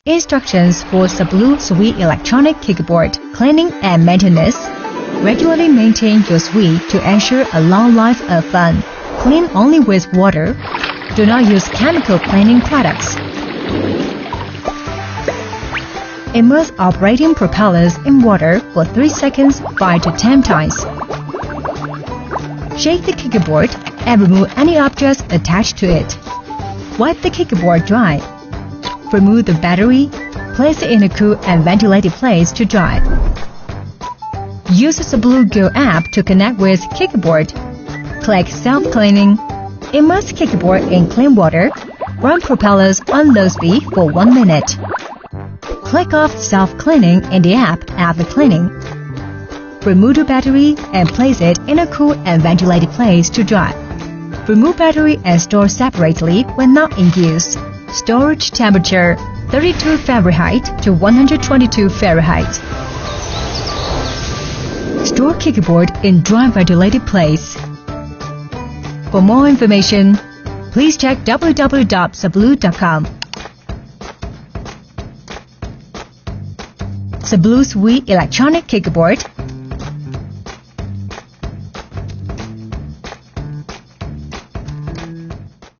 Instructions for Sublue Swii Electronic Kickboard cleaning and maintenance. Regularly maintain your Swii to ensure a long life of fun. Clean only with water. Do not use chemical cleaning products. Immerse operating propellers in water for 3 seconds 5 to 10 times. Shake the kickboard and remove any objects attached to it. Wipe the kickboard dry. Remove the battery. Place it in a cool and ventilated place to dry. Use the Sublue.Go app to connect with kickboard. Click Self-Cleaning. Immerse kickboard in clean water. Run propellers on low speed for 1 minute. Click off Self-Cleaning in the app after cleaning. Remove the battery and place it in a cool and ventilated place to dry. Remove battery and store separately when not in use. Storage temperature 32 Fahrenheit to 122 Fahrenheit. Store kickboard in dry ventilated place. For more information, please check www.sublue.com. Sublue Swii Electronic Kickboard.